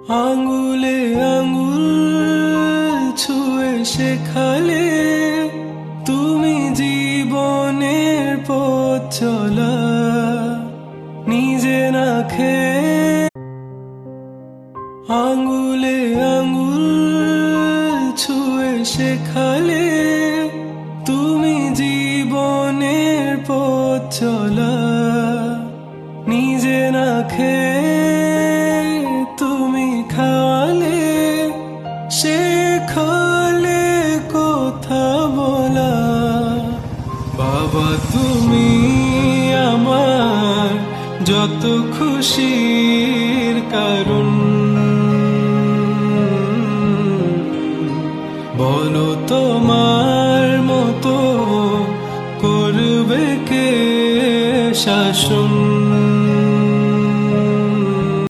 আঙুলে আঙুল ছুঁয়ে শেখালে তুমি জীবনের পথ চলা, নিজে না খেয়ে। আঙুলে আঙুল ছুঁয়ে শেখালে তুমি জীবনের পথ চলা, নিজে না খেয়ে তুমি খাওয়ালে, শেখালে কথা বলা। বাবা তুমি আমার যত খুশির কারণ, বলো তোমার মতো করবে কে শাসন।